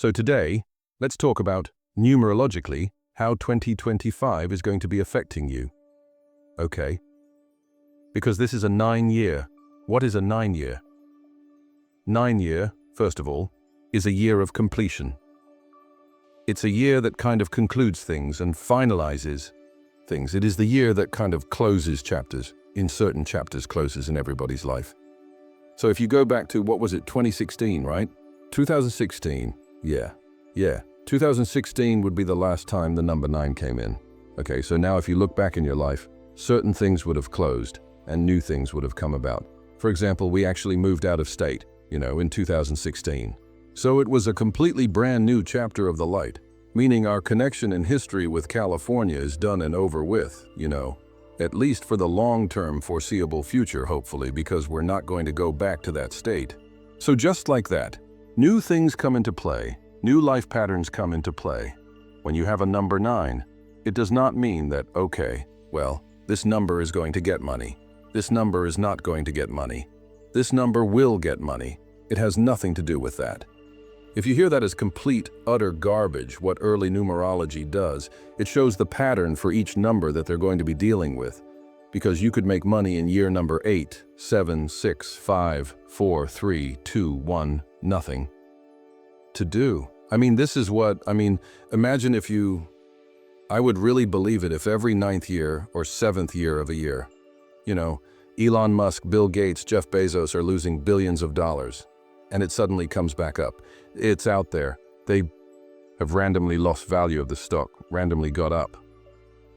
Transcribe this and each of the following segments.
So today, let's talk about numerologically how 2025 is going to be affecting you. Okay? Because this is a 9-year. What is a 9-year? 9-year, first of all, is a year of completion. It's a year that kind of concludes things and finalizes things. It is the year that kind of closes chapters. In certain chapters, closes in everybody's life. So if you go back to, what was it, 2016, right? 2016, yeah. 2016 would be the last time the number 9 came in. Okay, so now if you look back in your life, certain things would have closed and new things would have come about. For example, we actually moved out of state, in 2016. So it was a completely brand new chapter of the light, meaning our connection in history with California is done and over with, at least for the long-term foreseeable future, hopefully, because we're not going to go back to that state. So just like that, new things come into play, new life patterns come into play. When you have a number 9, it does not mean that, okay, well, this number is going to get money. This number is not going to get money. This number will get money. It has nothing to do with that. If you hear that as complete, utter garbage, what early numerology does, it shows the pattern for each number that they're going to be dealing with. Because you could make money in year number 8, 7, 6, 5, 4, 3, 2, 1, nothing to do. This is what, imagine if I would really believe it if every 9th year or 7th year of a year, Elon Musk, Bill Gates, Jeff Bezos are losing billions of dollars, and it suddenly comes back up. It's out there. They have randomly lost value of the stock, randomly got up.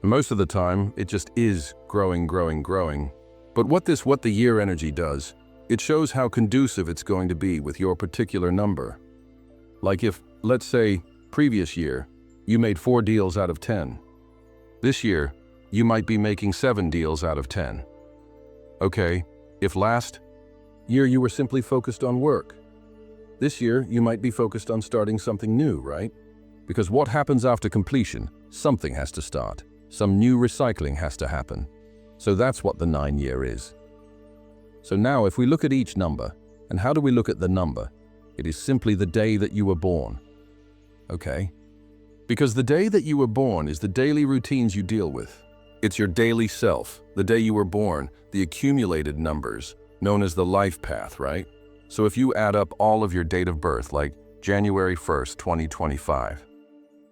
And most of the time, it just is growing. But what the year energy does, it shows how conducive it's going to be with your particular number. Like if, let's say, previous year, you made 4 deals out of 10. This year, you might be making 7 deals out of 10. Okay, if last year you were simply focused on work, this year you might be focused on starting something new, right? Because what happens after completion? Something has to start. Some new recycling has to happen. So that's what the 9-year is. So now if we look at each number, and how do we look at the number? It is simply the day that you were born. Okay? Because the day that you were born is the daily routines you deal with. It's your daily self, the day you were born, the accumulated numbers, known as the life path, right? So if you add up all of your date of birth, like January 1st, 2025,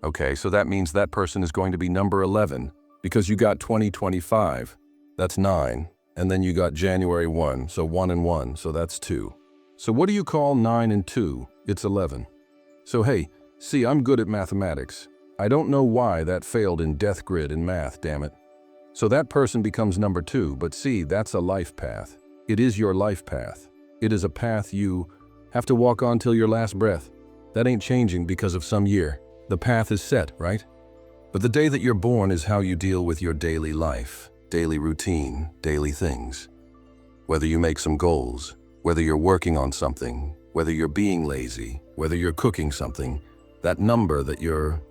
okay, so that means that person is going to be number 11 because you got 2025, that's 9, and then you got January 1, so 1 and 1, so that's 2. So what do you call 9 and 2? It's 11. So hey, see, I'm good at mathematics. I don't know why that failed in death grid in math, damn it. So that person becomes number 2, but see, that's a life path. It is your life path. It is a path you have to walk on till your last breath. That ain't changing because of some year. The path is set, right? But the day that you're born is how you deal with your daily life, daily routine, daily things. Whether you make some goals, whether you're working on something, whether you're being lazy, whether you're cooking something, that number that you're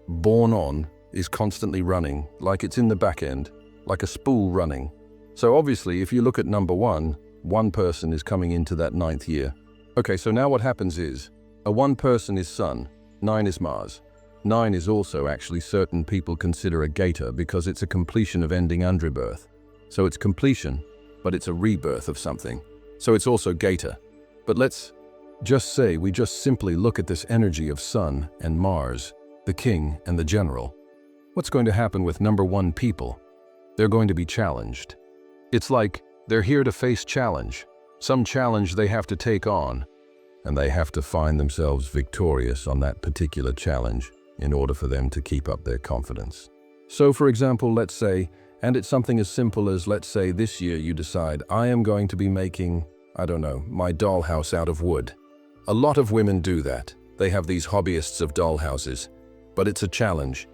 born on is constantly running, like it's in the back end, like a spool running. So obviously, if you look at number 1, one person is coming into that 9th year. Okay, so now what happens is, a 1 person is Sun, 9 is Mars. 9 is also actually certain people consider a gator because it's a completion of ending rebirth. So it's completion, but it's a rebirth of something. So it's also gator. But let's just say we just simply look at this energy of Sun and Mars, the king and the general. What's going to happen with number 1 people? They're going to be challenged. It's like they're here to face challenge, some challenge they have to take on, and they have to find themselves victorious on that particular challenge in order for them to keep up their confidence. So for example, let's say, and it's something as simple as, let's say this year you decide, I am going to be making, my dollhouse out of wood. A lot of women do that. They have these hobbyists of dollhouses, but it's a challenge.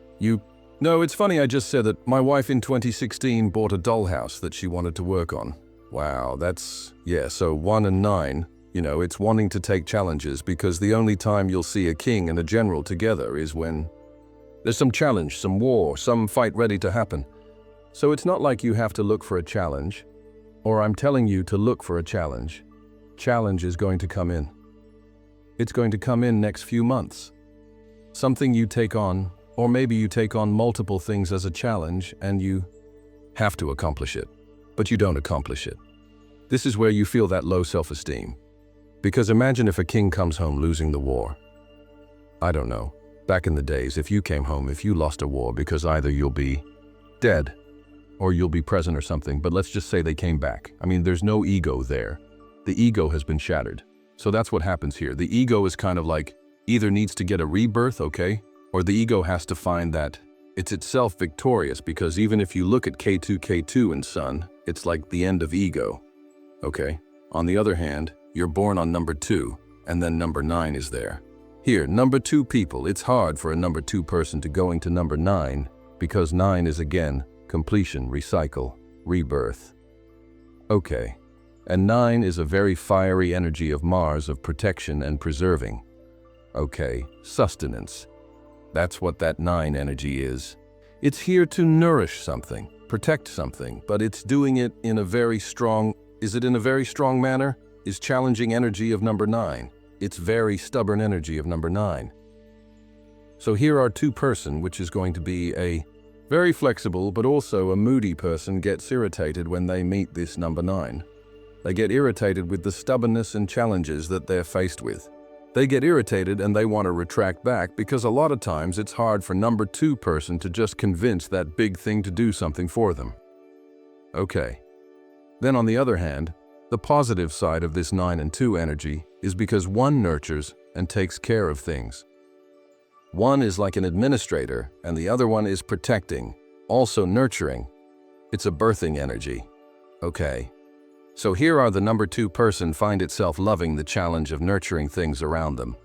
No, it's funny, I just said that my wife in 2016 bought a dollhouse that she wanted to work on. Wow, so 1 and 9, it's wanting to take challenges because the only time you'll see a king and a general together is when there's some challenge, some war, some fight ready to happen. So it's not like you have to look for a challenge, or I'm telling you to look for a challenge. Challenge is going to come in. It's going to come in next few months. Something you take on, or maybe you take on multiple things as a challenge and you have to accomplish it, but you don't accomplish it. This is where you feel that low self-esteem. Because imagine if a king comes home losing the war. I don't know, back in the days, if you came home, if you lost a war, because either you'll be dead or you'll be present or something, but let's just say they came back. I mean, there's no ego there. The ego has been shattered. So that's what happens here. The ego is kind of like either needs to get a rebirth, okay? Or the ego has to find that it's itself victorious, because even if you look at K2 in Sun, it's like the end of ego, okay? On the other hand, you're born on number 2, and then number 9 is there. Here, number 2 people, it's hard for a number 2 person to go into number 9, because 9 is again, completion, recycle, rebirth. Okay, and 9 is a very fiery energy of Mars of protection and preserving. Okay, sustenance. That's what that 9 energy is. It's here to nourish something, protect something, but it's doing it in a very strong, is it in a very strong manner? Is challenging energy of number 9. It's very stubborn energy of number 9. So here are 2 person, which is going to be a very flexible, but also a moody person gets irritated when they meet this number 9. They get irritated with the stubbornness and challenges that they're faced with. They get irritated and they want to retract back, because a lot of times it's hard for number 2 person to just convince that big thing to do something for them. Okay. Then on the other hand, the positive side of this 9 and 2 energy is because 1 nurtures and takes care of things. 1 is like an administrator and the other one is protecting, also nurturing. It's a birthing energy. Okay. So here are the number 2 person find itself loving the challenge of nurturing things around them.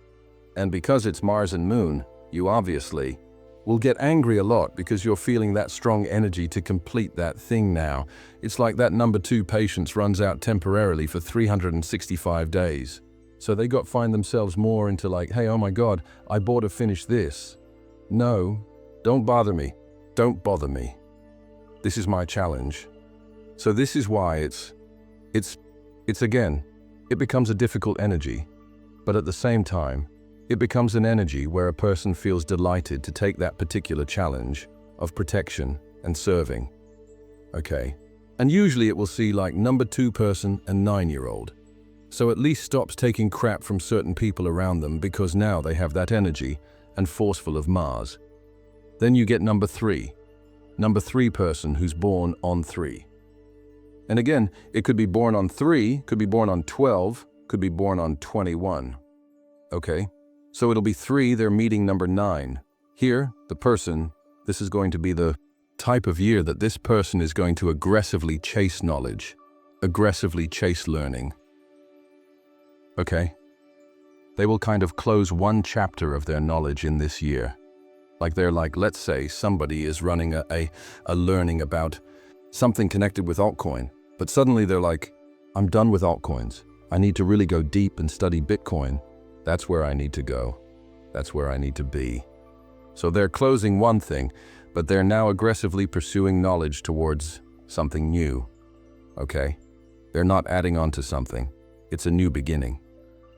And because it's Mars and Moon, you obviously will get angry a lot because you're feeling that strong energy to complete that thing now. It's like that number 2 patience runs out temporarily for 365 days. So they find themselves more into like, hey, oh my God, I bought to finish this. No, don't bother me. Don't bother me. This is my challenge. So this is why it's again, it becomes a difficult energy, but at the same time, it becomes an energy where a person feels delighted to take that particular challenge of protection and serving. Okay. And usually it will see like number 2 person and 9-year-old. So at least stops taking crap from certain people around them, because now they have that energy and forceful of Mars. Then you get number 3 person who's born on 3. And again, it could be born on 3, could be born on 12, could be born on 21. Okay, so it'll be 3, they're meeting number 9. Here, the person, this is going to be the type of year that this person is going to aggressively chase knowledge, aggressively chase learning. Okay, they will kind of close 1 chapter of their knowledge in this year. Like they're like, let's say somebody is running a learning about something connected with altcoin. But suddenly they're like, I'm done with altcoins. I need to really go deep and study Bitcoin. That's where I need to go. That's where I need to be. So they're closing 1 thing, but they're now aggressively pursuing knowledge towards something new. Okay? They're not adding on to something. It's a new beginning.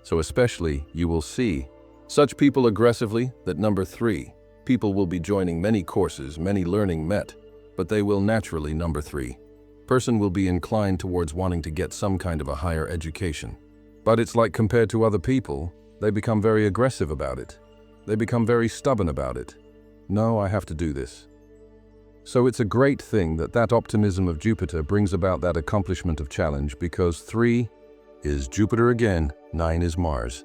So especially, you will see such people aggressively that number 3, people will be joining many courses, many learning met, but they will naturally number 3. Person will be inclined towards wanting to get some kind of a higher education. But it's like compared to other people, they become very aggressive about it. They become very stubborn about it. No, I have to do this. So it's a great thing that that optimism of Jupiter brings about that accomplishment of challenge, because 3 is Jupiter again, 9 is Mars.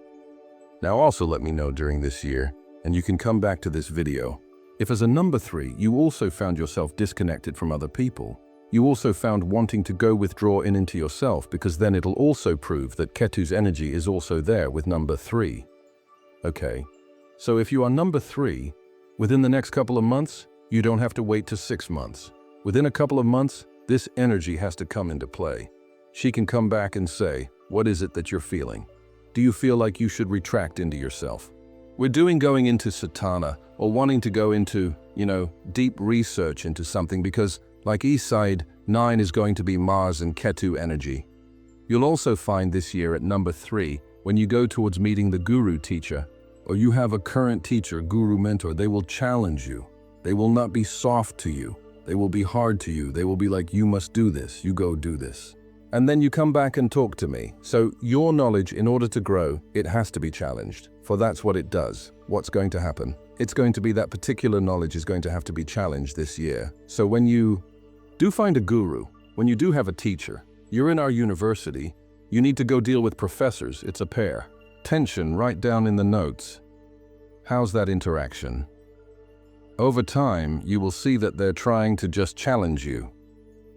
Now also let me know during this year, and you can come back to this video, if as a number 3 you also found yourself disconnected from other people, you also found wanting to go withdraw into yourself, because then it'll also prove that Ketu's energy is also there with number 3. Okay, so if you are number 3, within the next couple of months, you don't have to wait to 6 months. Within a couple of months, this energy has to come into play. She can come back and say, what is it that you're feeling? Do you feel like you should retract into yourself? We're going into Satana, or wanting to go into, deep research into something, because like East Side, 9 is going to be Mars and Ketu energy. You'll also find this year at number 3, When you go towards meeting the guru teacher, or you have a current teacher, guru, mentor, they will challenge you. They will not be soft to you. They will be hard to you. They will be like, you must do this, you go do this. And then you come back and talk to me. So your knowledge, in order to grow, it has to be challenged. For that's what it does. What's going to happen? It's going to be that particular knowledge is going to have to be challenged this year. So when you do find a guru, when you do have a teacher, you're in our university, you need to go deal with professors. It's a pair. Tension right down in the notes. How's that interaction? Over time, you will see that they're trying to just challenge you.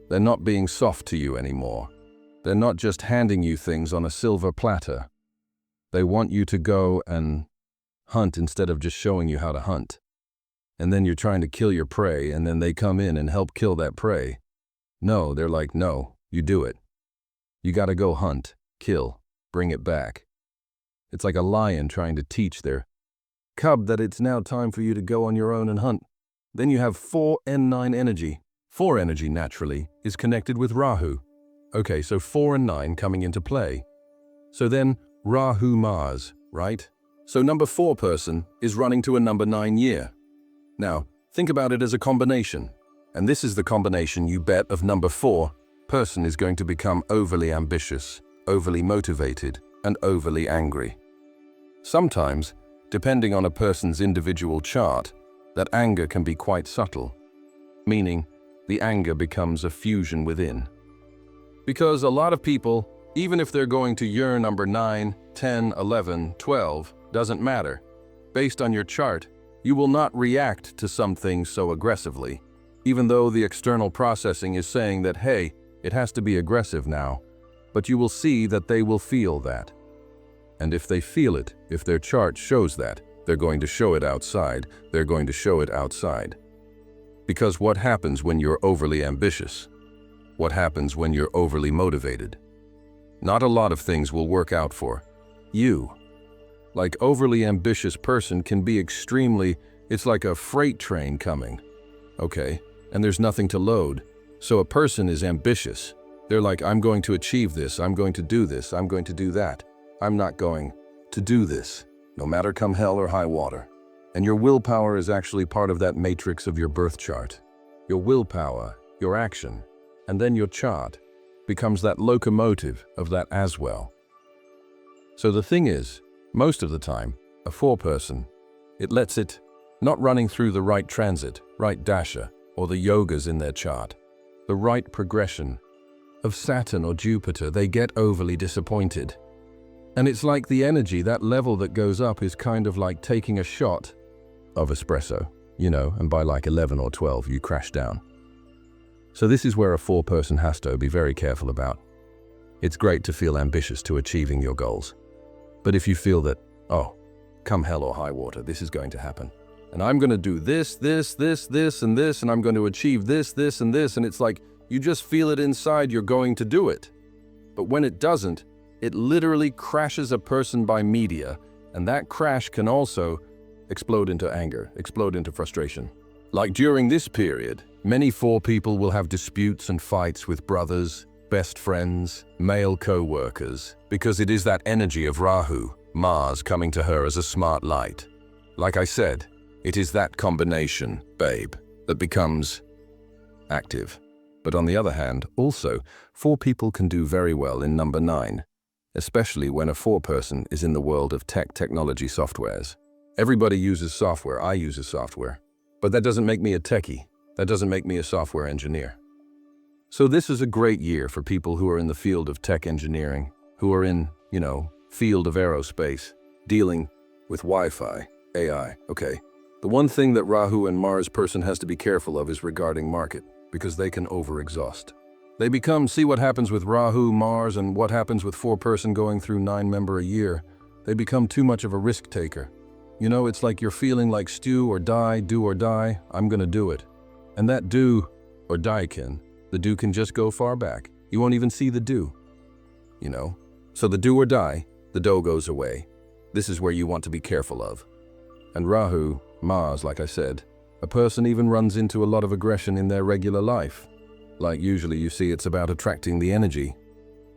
They're not being soft to you anymore. They're not just handing you things on a silver platter. They want you to go and hunt instead of just showing you how to hunt. And then you're trying to kill your prey, and then they come in and help kill that prey. No, they're like, no, you do it. You gotta go hunt, kill, bring it back. It's like a lion trying to teach their cub that it's now time for you to go on your own and hunt. Then you have 4 and 9 energy. 4 energy, naturally, is connected with Rahu. Okay, so 4 and 9 coming into play. So then, Rahu Mars, right? So number 4 person is running to a number 9 year. Now, think about it as a combination. And this is the combination you bet of number 4 person is going to become overly ambitious, overly motivated, and overly angry. Sometimes, depending on a person's individual chart, that anger can be quite subtle, meaning the anger becomes a fusion within. Because a lot of people, even if they're going to your number 9, 10, 11, 12, doesn't matter. Based on your chart, you will not react to some things so aggressively, even though the external processing is saying that, hey, it has to be aggressive now, but you will see that they will feel that. And if they feel it, if their chart shows that, they're going to show it outside, they're going to show it outside. Because what happens when you're overly ambitious? What happens when you're overly motivated? Not a lot of things will work out for you. Like overly ambitious person can be extremely, it's like a freight train coming. Okay, and there's nothing to load. So a person is ambitious. They're like, I'm going to achieve this, I'm going to do this, I'm going to do that. I'm not going to do this, no matter come hell or high water. And your willpower is actually part of that matrix of your birth chart. Your willpower, your action, and then your chart becomes that locomotive of that as well. So the thing is, most of the time, a 4 person, it lets it not running through the right transit, right dasha, or the yogas in their chart, the right progression of Saturn or Jupiter, they get overly disappointed. And it's like the energy, that level that goes up is kind of like taking a shot of espresso, and by like 11 or 12, you crash down. So this is where a 4 person has to be very careful about. It's great to feel ambitious to achieving your goals. But if you feel that, oh, come hell or high water, this is going to happen. And I'm going to do this, this, this, this, and this, and I'm going to achieve this, this, and this. And it's like, you just feel it inside, you're going to do it. But when it doesn't, it literally crashes a person by media. And that crash can also explode into anger, explode into frustration. Like during this period, many 4 people will have disputes and fights with brothers, best friends, male co-workers, because it is that energy of Rahu, Mars, coming to her as a smart light. Like I said, it is that combination, babe, that becomes active. But on the other hand, also, 4 people can do very well in number 9, especially when a 4 person is in the world of technology softwares. Everybody uses software, I use software. But that doesn't make me a techie. That doesn't make me a software engineer. So this is a great year for people who are in the field of tech engineering, who are in, field of aerospace, dealing with Wi-Fi, AI, okay. The one thing that Rahu and Mars person has to be careful of is regarding market, because they can overexhaust. They see what happens with Rahu, Mars, and what happens with 4 person going through 9 member a year. They become too much of a risk taker. It's like you're feeling like do or die, I'm gonna do it. And that do or die the do can just go far back. You won't even see the do, So the do or die, the dough goes away. This is where you want to be careful of. And Rahu, Mars, like I said, a person even runs into a lot of aggression in their regular life. Like usually you see it's about attracting the energy.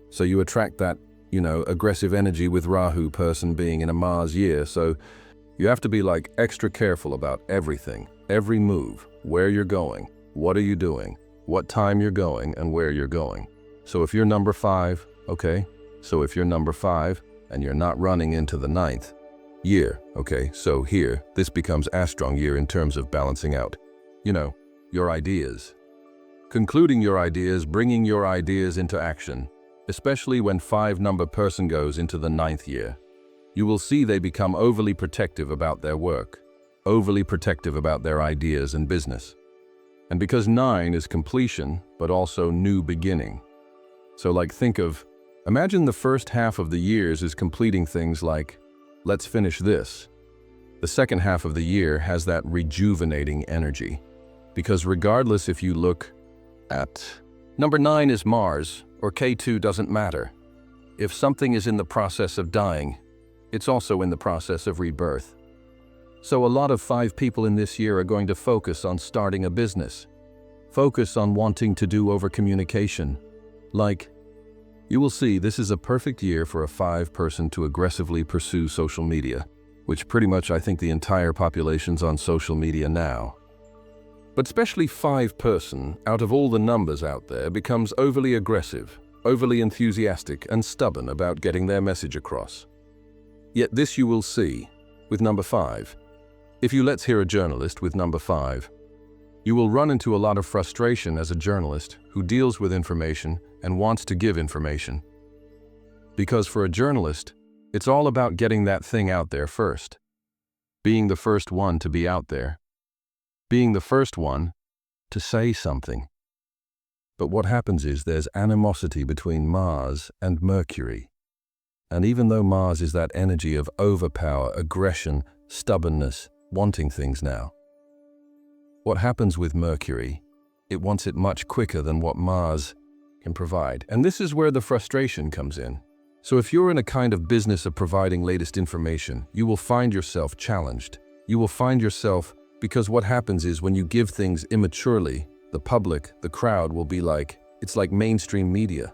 So you attract that, aggressive energy with Rahu person being in a Mars year, so you have to be like extra careful about everything, every move, where you're going, what are you doing, what time you're going, and where you're going. So if you're number 5, okay, so if you're number 5 and you're not running into the 9th year, okay, so here, this becomes a strong year in terms of balancing out, your ideas. Concluding your ideas, bringing your ideas into action, especially when 5 number person goes into the 9th year. You will see they become overly protective about their work, overly protective about their ideas and business. And because 9 is completion, but also new beginning. So imagine the first half of the years is completing things like, let's finish this. The second half of the year has that rejuvenating energy. Because regardless if you look at number 9 is Mars, or K2 doesn't matter. If something is in the process of dying, it's also in the process of rebirth. So a lot of 5 people in this year are going to focus on starting a business. Focus on wanting to do over communication. You will see this is a perfect year for a 5 person to aggressively pursue social media, which pretty much I think the entire population's on social media now. But especially 5 person, out of all the numbers out there, becomes overly aggressive, overly enthusiastic and stubborn about getting their message across. Yet this you will see with number 5. If you let's hear a journalist with number 5, you will run into a lot of frustration as a journalist who deals with information and wants to give information. Because for a journalist, it's all about getting that thing out there first. Being the first one to be out there. Being the first one to say something. But what happens is there's animosity between Mars and Mercury. And even though Mars is that energy of overpower, aggression, stubbornness, wanting things now, what happens with Mercury, it wants it much quicker than what Mars can provide. And this is where the frustration comes in. So if you're in a kind of business of providing latest information, you will find yourself challenged. You will find yourself, because what happens is when you give things immaturely, the public, the crowd will be like, it's like mainstream media,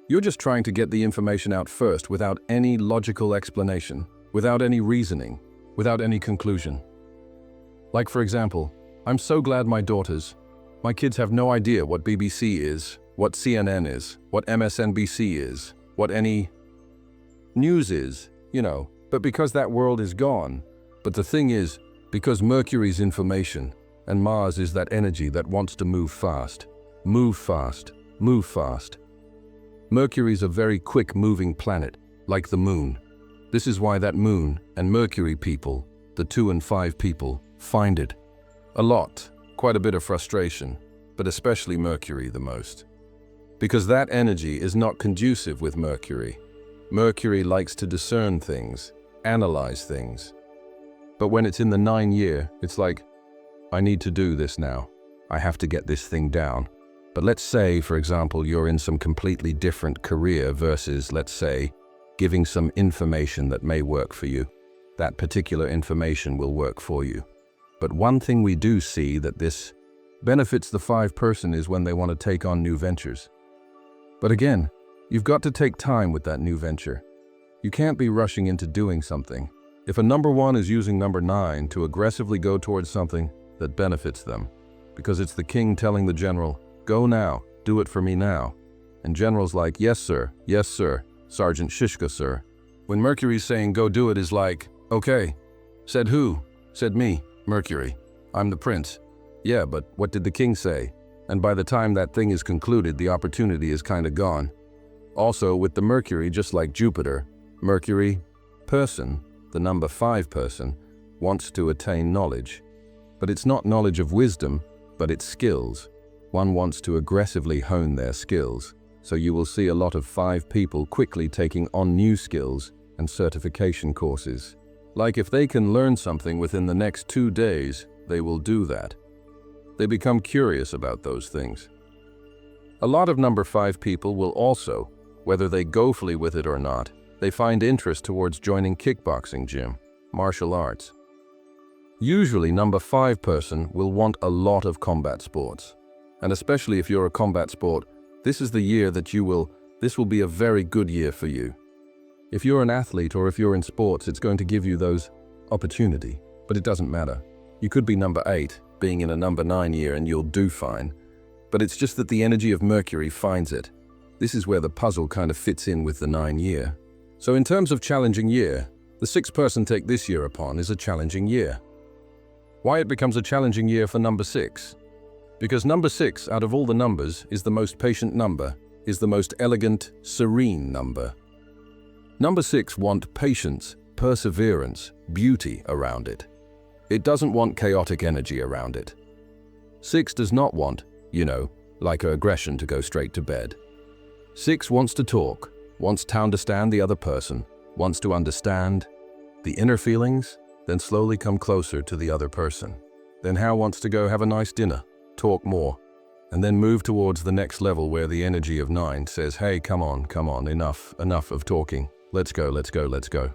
you're just trying to get the information out first without any logical explanation, without any reasoning, without any conclusion. For example, I'm so glad my kids have no idea what BBC is, what CNN is, what MSNBC is, what any news is, but because that world is gone. But the thing is, because Mercury's information and Mars is that energy that wants to move fast, move fast, move fast. Mercury's a very quick-moving planet, like the moon. This is why that moon and Mercury people, the 2 and 5 people, find it a lot, quite a bit of frustration, but especially Mercury the most. Because that energy is not conducive with Mercury. Mercury likes to discern things, analyze things. But when it's in the 9 year, it's like, I need to do this now. I have to get this thing down. But let's say, for example, you're in some completely different career versus, let's say, giving some information that may work for you. That particular information will work for you. But one thing we do see that this benefits the 5 person is when they want to take on new ventures. But again, you've got to take time with that new venture. You can't be rushing into doing something. If a number 1 is using number 9 to aggressively go towards something that benefits them, because it's the king telling the general, go now, do it for me now. And general's like, yes sir, Sergeant Shishka sir. When Mercury's saying go do it is like, okay. Said who? Said me, Mercury. I'm the prince. Yeah, but what did the king say? And by the time that thing is concluded, the opportunity is kind of gone. Also, with the Mercury, just like Jupiter, Mercury, person, the number 5 person, wants to attain knowledge. But it's not knowledge of wisdom, but it's skills. One wants to aggressively hone their skills. So you will see a lot of 5 people quickly taking on new skills and certification courses. If they can learn something within the next 2 days, they will do that. They become curious about those things. A lot of number 5 people will also, whether they go fully with it or not, they find interest towards joining kickboxing gym, martial arts. Usually number 5 person will want a lot of combat sports. And especially if you're a combat sport, this is the year that you will This will be a very good year for you. If you're an athlete or if you're in sports, it's going to give you those opportunity, but it doesn't matter. You could be number 8, being in a number 9 year, and you'll do fine. But it's just that the energy of Mercury finds it. This is where the puzzle kind of fits in with the 9 year. So in terms of challenging year, the 6 person take this year upon is a challenging year. Why it becomes a challenging year for number 6? Because number 6, out of all the numbers, is the most patient number, is the most elegant, serene number. Number 6 want patience, perseverance, beauty around it. It doesn't want chaotic energy around it. 6 does not want, like aggression to go straight to bed. 6 wants to talk, wants to understand the other person, wants to understand the inner feelings, then slowly come closer to the other person. Then how wants to go have a nice dinner, talk more, and then move towards the next level where the energy of 9 says, hey, come on, enough of talking. Let's go.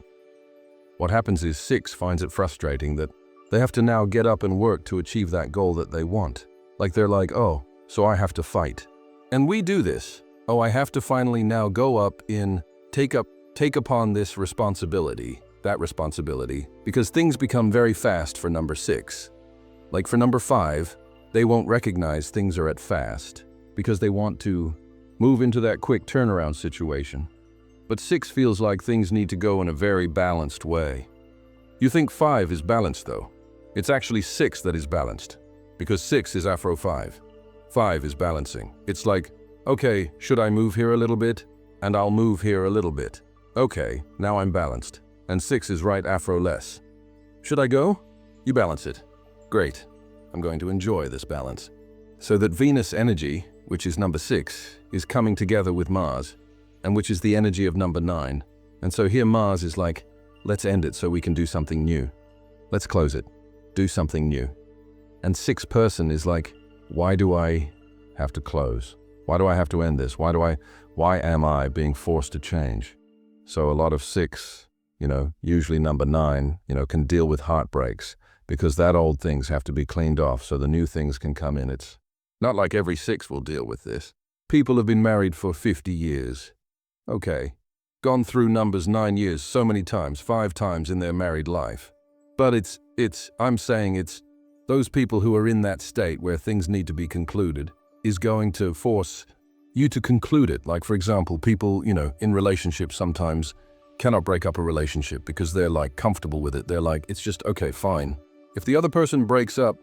What happens is 6 finds it frustrating that they have to now get up and work to achieve that goal that they want. Like they're like, oh, so I have to fight. And we do this. Oh, I have to finally now go up in, take upon this responsibility, that responsibility, because things become very fast for number 6. Like for number 5, they won't recognize things are at fast because they want to move into that quick turnaround situation. But 6 feels like things need to go in a very balanced way. You think 5 is balanced though. It's actually 6 that is balanced, because 6 is Afro 5. 5 is balancing. It's like, okay, should I move here a little bit? And I'll move here a little bit. Okay, now I'm balanced. And 6 is right Afro less. Should I go? You balance it. Great. I'm going to enjoy this balance. So that Venus energy, which is number 6, is coming together with Mars, and which is the energy of number 9. And so here Mars is like, let's end it so we can do something new. Let's close it. Do something new. And 6 person is like, why do I have to close? Why do I have to end this? Why am I being forced to change? So a lot of 6, usually number 9, can deal with heartbreaks because that old things have to be cleaned off so the new things can come in. It's not like every 6 will deal with this. People have been married for 50 years. Okay, gone through numbers 9 years so many times, 5 times in their married life. But I'm saying it's those people who are in that state where things need to be concluded is going to force you to conclude it. Like, for example, people, in relationships sometimes cannot break up a relationship because they're like comfortable with it. They're like, it's just, okay, fine. If the other person breaks up.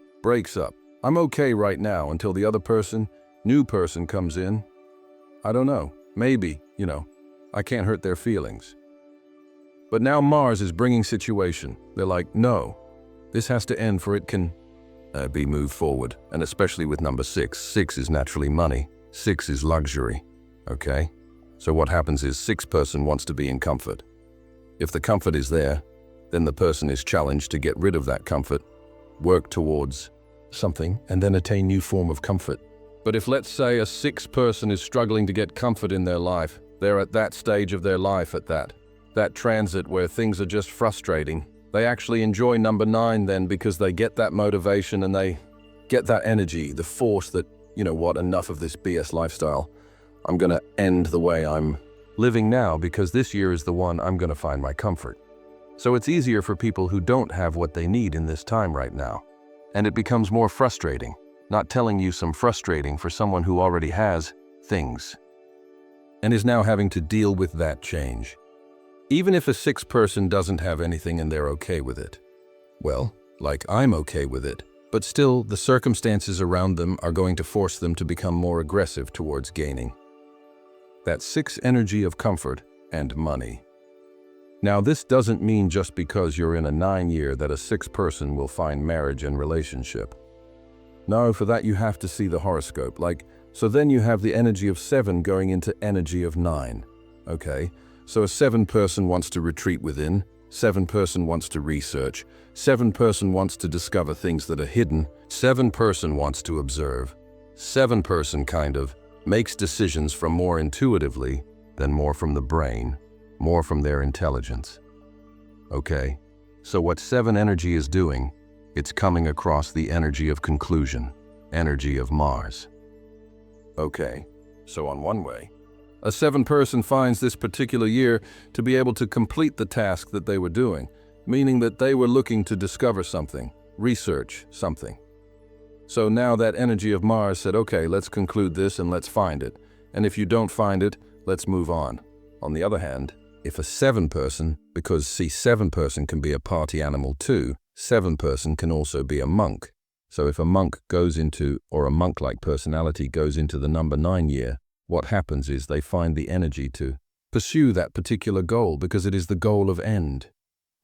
I'm okay right now until the other person, new person comes in. I don't know, maybe, I can't hurt their feelings. But now Mars is bringing situation. They're like, no, this has to end for it can be moved forward. And especially with number 6. 6 is naturally money. 6 is luxury. Okay? So what happens is 6 person wants to be in comfort. If the comfort is there, then the person is challenged to get rid of that comfort, work towards something, and then attain new form of comfort. But if, let's say, a 6 person is struggling to get comfort in their life, they're at that stage of their life at that transit where things are just frustrating. They actually enjoy number 9 then because they get that motivation and they get that energy, the force that, enough of this BS lifestyle. I'm going to end the way I'm living now because this year is the one I'm going to find my comfort. So it's easier for people who don't have what they need in this time right now. And it becomes more frustrating, not telling you some frustrating for someone who already has things and is now having to deal with that change. Even if a 6 person doesn't have anything and they're okay with it. Well, like I'm okay with it, but still the circumstances around them are going to force them to become more aggressive towards gaining that 6 energy of comfort and money. Now this doesn't mean just because you're in a 9 year that a 6 person will find marriage and relationship. No, for that you have to see the horoscope. So then you have the energy of 7 going into energy of 9. Okay, so a 7 person wants to retreat within, 7 person wants to research, 7 person wants to discover things that are hidden, 7 person wants to observe, 7 person kind of makes decisions from more intuitively than more from the brain, more from their intelligence. Okay, so what 7 energy is doing, it's coming across the energy of conclusion, energy of Mars. Okay, so on one way, A 7 person finds this particular year to be able to complete the task that they were doing, meaning that they were looking to discover something, research something. So now that energy of Mars said, okay, let's conclude this and let's find it. And if you don't find it, let's move on. On the other hand, if a 7 person, because see, 7 person can be a party animal too, 7 person can also be a monk. So if a monk goes into, or a monk-like personality goes into the number 9 year, what happens is they find the energy to pursue that particular goal because it is the goal of end.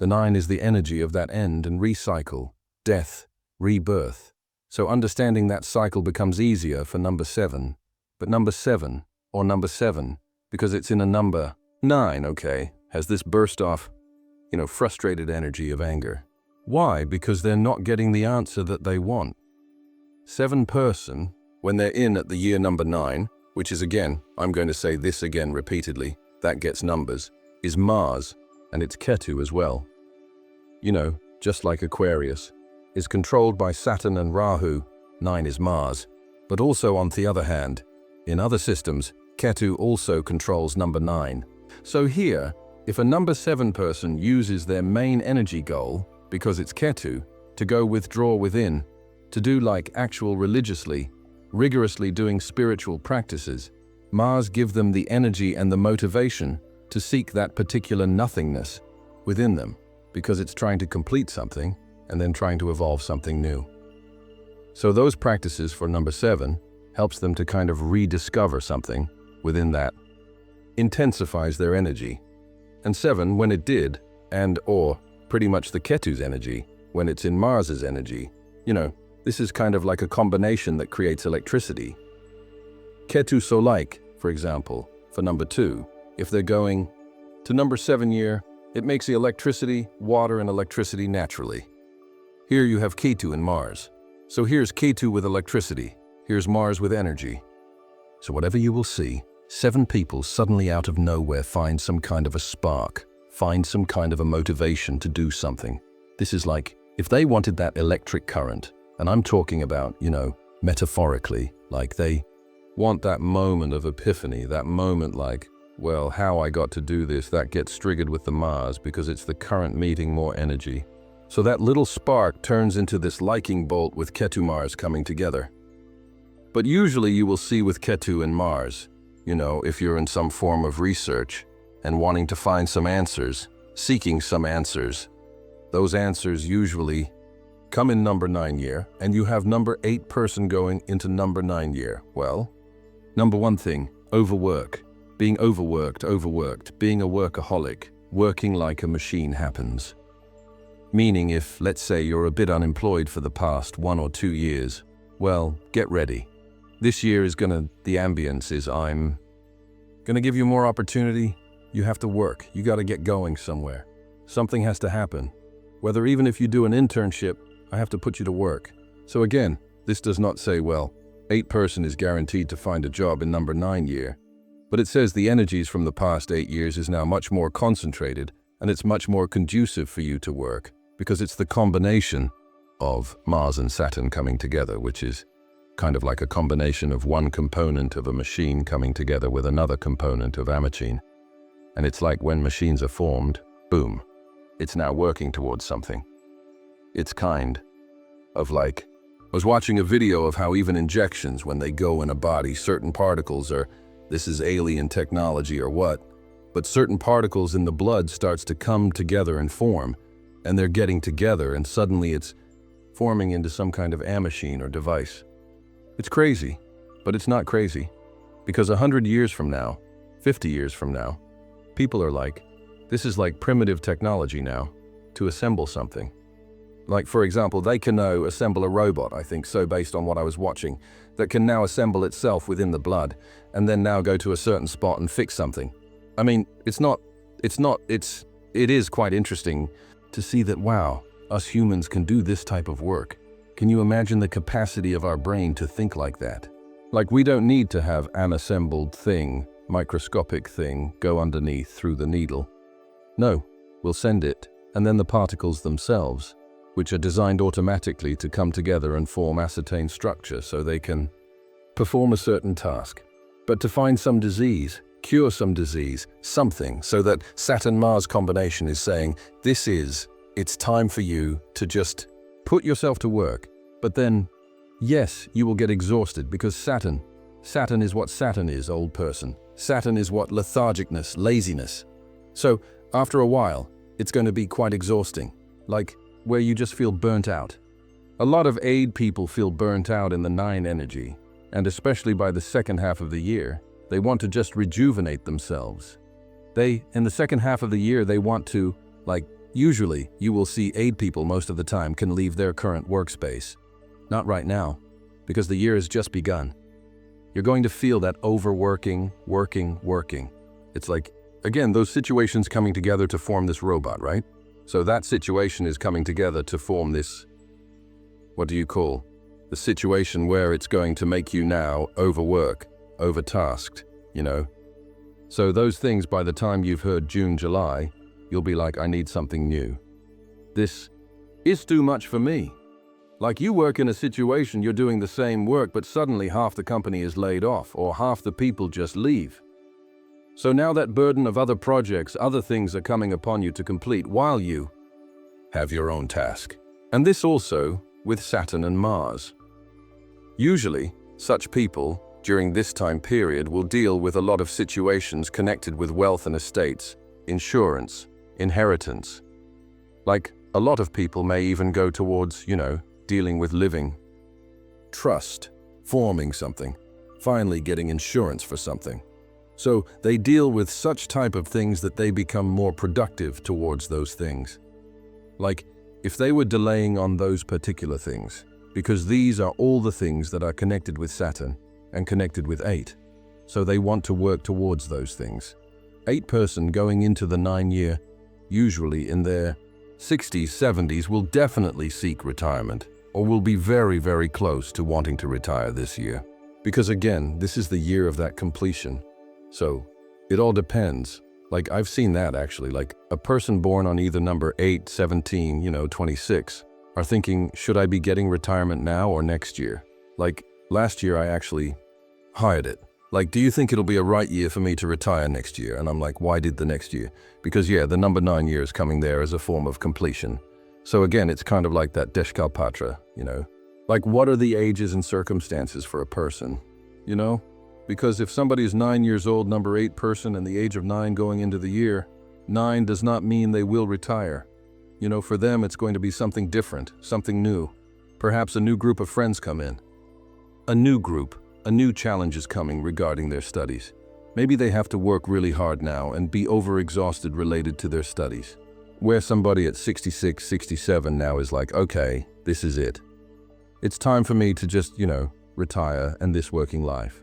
The 9 is the energy of that end and recycle, death, rebirth. So understanding that cycle becomes easier for number 7. But number 7, or number 7, because it's in a number 9, okay, has this burst off, frustrated energy of anger. Why? Because they're not getting the answer that they want. 7 person, when they're in at the year number 9, which is again, I'm going to say this again repeatedly, that gets numbers, is Mars, and it's Ketu as well. Just like Aquarius, is controlled by Saturn and Rahu, 9 is Mars. But also on the other hand, in other systems, Ketu also controls number 9. So here, if a number 7 person uses their main energy goal, because it's Ketu, to go withdraw within, to do like actual religiously, rigorously doing spiritual practices, Mars give them the energy and the motivation to seek that particular nothingness within them, because it's trying to complete something and then trying to evolve something new. So those practices for number 7 helps them to kind of rediscover something within that, intensifies their energy. And 7, when it did, or pretty much the Ketu's energy, when it's in Mars's energy, this is kind of like a combination that creates electricity. Ketu so like, for example, for number 2, if they're going to number 7 year, it makes the electricity, water and electricity naturally. Here you have Ketu in Mars. So here's Ketu with electricity, here's Mars with energy. So whatever you will see, 7 people suddenly out of nowhere find some kind of a spark, find some kind of a motivation to do something. This is like, if they wanted that electric current, and I'm talking about, metaphorically, like they want that moment of epiphany, that moment like, well, how I got to do this, that gets triggered with the Mars because it's the current meeting more energy. So that little spark turns into this lightning bolt with Ketu Mars coming together. But usually you will see with Ketu and Mars, if you're in some form of research and wanting to find some answers, seeking some answers, those answers usually come in number 9 year, and you have number 8 person going into number 9 year. Well, number 1 thing, overwork. Being overworked, being a workaholic, working like a machine happens. Meaning if, let's say, you're a bit unemployed for the past 1 or 2 years, well, get ready. This year is the ambience is I'm gonna give you more opportunity. You have to work, you gotta get going somewhere. Something has to happen. Whether even if you do an internship, I have to put you to work. So again, this does not say, well, 8 person is guaranteed to find a job in number 9 year. But it says the energies from the past 8 years is now much more concentrated and it's much more conducive for you to work because it's the combination of Mars and Saturn coming together, which is kind of like a combination of one component of a machine coming together with another component of a machine. And it's like when machines are formed, boom, it's now working towards something. It's kind of like, I was watching a video of how even injections, when they go in a body, certain particles are, this is alien technology or what, but certain particles in the blood starts to come together and form, and they're getting together and suddenly it's forming into some kind of a machine or device. It's crazy, but it's not crazy, because 100 years from now, 50 years from now, people are like, this is like primitive technology now, to assemble something. Like, for example, they can now assemble a robot, I think so based on what I was watching, that can now assemble itself within the blood, and then now go to a certain spot and fix something. I mean, it is quite interesting to see that, wow, us humans can do this type of work. Can you imagine the capacity of our brain to think like that? Like, we don't need to have an assembled thing, microscopic thing, go underneath through the needle. No, we'll send it, and then the particles themselves, which are designed automatically to come together and form ascertained structure so they can perform a certain task. But to find some disease, cure some disease, something, so that Saturn-Mars combination is saying, it's time for you to just put yourself to work. But then, yes, you will get exhausted because Saturn is what Saturn is, old person. Saturn is what lethargicness, laziness. So, after a while, it's going to be quite exhausting, like where you just feel burnt out. A lot of aid people feel burnt out in the 9 energy, and especially by the second half of the year, they want to just rejuvenate themselves. In the second half of the year, they want to, usually, you will see aid people most of the time can leave their current workspace. Not right now, because the year has just begun. You're going to feel that overworking, working. It's like, again, those situations coming together to form this robot, right? So that situation is coming together to form this, what do you call? The situation where it's going to make you now overwork, overtasked, So those things, by the time you've heard June, July, you'll be like, I need something new. This is too much for me. Like you work in a situation, you're doing the same work, but suddenly half the company is laid off or half the people just leave. So now that burden of other projects, other things are coming upon you to complete while you have your own task. And this also with Saturn and Mars. Usually, such people during this time period will deal with a lot of situations connected with wealth and estates, insurance, inheritance. Like a lot of people may even go towards, dealing with living, trust, forming something, finally getting insurance for something. So they deal with such type of things that they become more productive towards those things. Like if they were delaying on those particular things, because these are all the things that are connected with Saturn and connected with 8. So they want to work towards those things. 8 person going into the 9 year, usually in their 60s, 70s, will definitely seek retirement or will be very, very close to wanting to retire this year. Because again, this is the year of that completion. So it all depends. Like I've seen that actually, like a person born on either number 8, 17, 26 are thinking, should I be getting retirement now or next year? Like last year I actually hired it. Like, do you think it'll be a right year for me to retire next year? And I'm like, why did the next year? Because yeah, the number 9 year is coming there as a form of completion. So again, it's kind of like that Deshkalpatra, Like what are the ages and circumstances for a person, Because if somebody is 9 years old, number 8 person, and the age of 9 going into the year, 9 does not mean they will retire. For them, it's going to be something different, something new. Perhaps a new group of friends come in. A new challenge is coming regarding their studies. Maybe they have to work really hard now and be overexhausted related to their studies. Where somebody at 66, 67 now is like, okay, this is it. It's time for me to just, retire and this working life.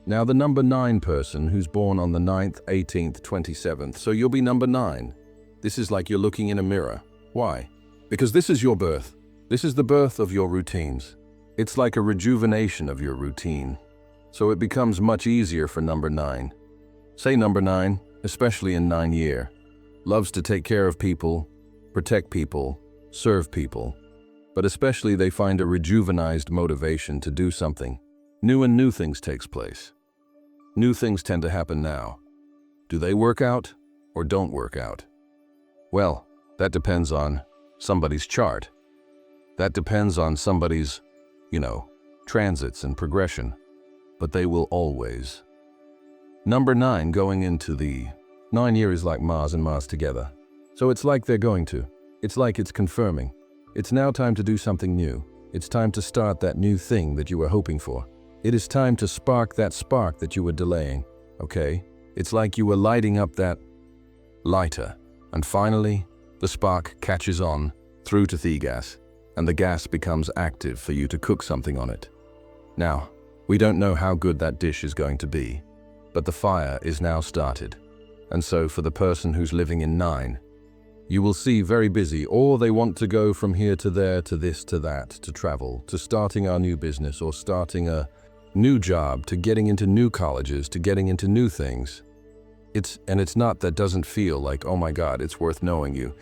Now the number 9 person who's born on the 9th, 18th, 27th, so you'll be number 9. This is like you're looking in a mirror. Why? Because this is your birth. This is the birth of your routines. It's like a rejuvenation of your routine. So it becomes much easier for number 9. Say number 9, especially in 9 year, loves to take care of people, protect people, serve people. But especially they find a rejuvenized motivation to do something. New things takes place. New things tend to happen now. Do they work out or don't work out? Well, that depends on somebody's chart. That depends on somebody's, transits and progression. But they will always. Number 9 going into the 9 year is like Mars and Mars together. So it's like they're going to. It's like it's confirming. It's now time to do something new. It's time to start that new thing that you were hoping for. It is time to spark that you were delaying, okay? It's like you were lighting up that lighter. And finally, the spark catches on through to the gas, and the gas becomes active for you to cook something on it. Now, we don't know how good that dish is going to be, but the fire is now started. And so for the person who's living in 9, you will see very busy, or they want to go from here to there, to this, to that, to travel, to starting our new business, or starting a new job, to getting into new colleges, to getting into new things. It's not that doesn't feel like, oh my God, it's worth knowing you.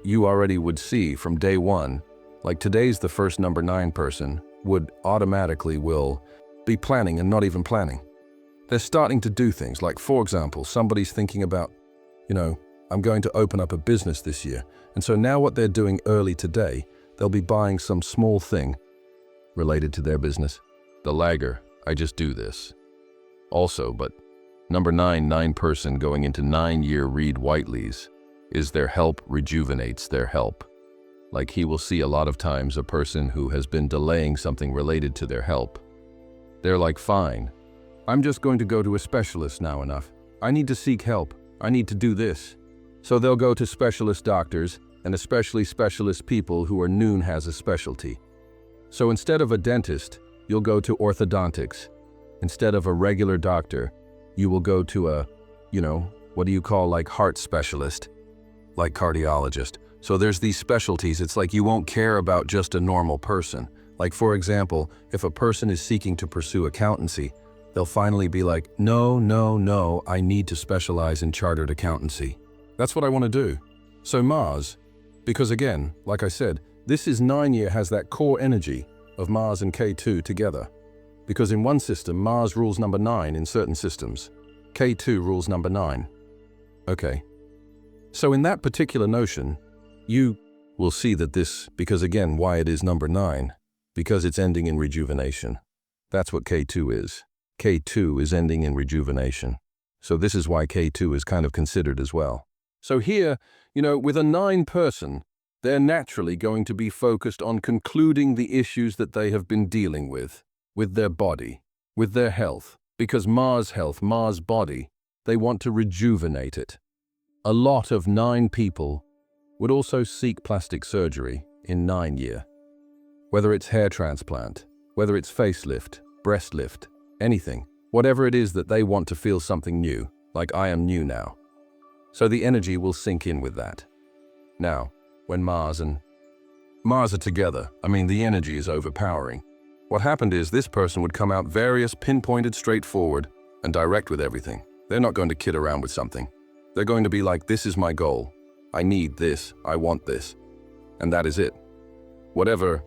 You already would see from day one, like today's the first number 9 person would automatically will be planning and not even planning. They're starting to do things like, for example, somebody's thinking about, I'm going to open up a business this year. And so now what they're doing early today, they'll be buying some small thing related to their business. The lagger, I just do this. Also, but number 9 person going into 9-year read Whiteley's is their help rejuvenates their help. Like he will see a lot of times a person who has been delaying something related to their help. They're like, fine, I'm just going to go to a specialist now enough. I need to seek help. I need to do this. So they'll go to specialist doctors, and especially specialist people who are Noon has a specialty. So instead of a dentist, you'll go to orthodontics. Instead of a regular doctor, you will go to a, what do you call like heart specialist, like cardiologist. So there's these specialties. It's like you won't care about just a normal person. Like for example, if a person is seeking to pursue accountancy, they'll finally be like, no, I need to specialize in chartered accountancy. That's what I want to do. So Mars, because again, like I said, this is 9-year has that core energy of Mars and K2 together. Because in one system, Mars rules number 9 in certain systems. K2 rules number 9. Okay. So in that particular notion, you will see that this, because again, why it is number 9, because it's ending in rejuvenation. That's what K2 is. K2 is ending in rejuvenation. So this is why K2 is kind of considered as well. So here, with a 9 person, they're naturally going to be focused on concluding the issues that they have been dealing with their body, with their health. Because Mars health, Mars body, they want to rejuvenate it. A lot of 9 people would also seek plastic surgery in 9-year. Whether it's hair transplant, whether it's facelift, breast lift, anything, whatever it is that they want to feel something new, like I am new now. So the energy will sink in with that. Now, when Mars are together, the energy is overpowering. What happened is this person would come out various, pinpointed, straightforward, and direct with everything. They're not going to kid around with something. They're going to be like, this is my goal. I need this. I want this. And that is it. Whatever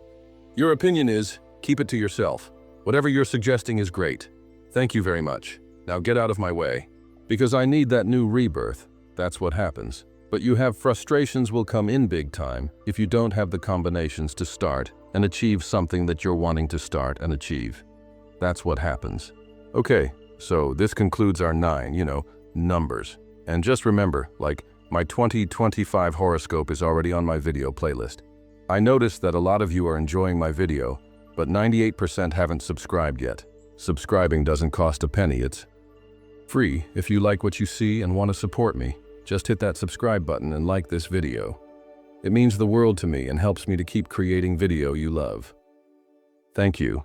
your opinion is, keep it to yourself. Whatever you're suggesting is great. Thank you very much. Now get out of my way. Because I need that new rebirth. That's what happens. But you have frustrations will come in big time if you don't have the combinations to start and achieve something that you're wanting to start and achieve. That's what happens. Okay, so this concludes our 9, numbers. And just remember, my 2025 horoscope is already on my video playlist. I noticed that a lot of you are enjoying my video, but 98% haven't subscribed yet. Subscribing doesn't cost a penny, it's free. If you like what you see and want to support me, just hit that subscribe button and like this video. It means the world to me and helps me to keep creating video you love. Thank you.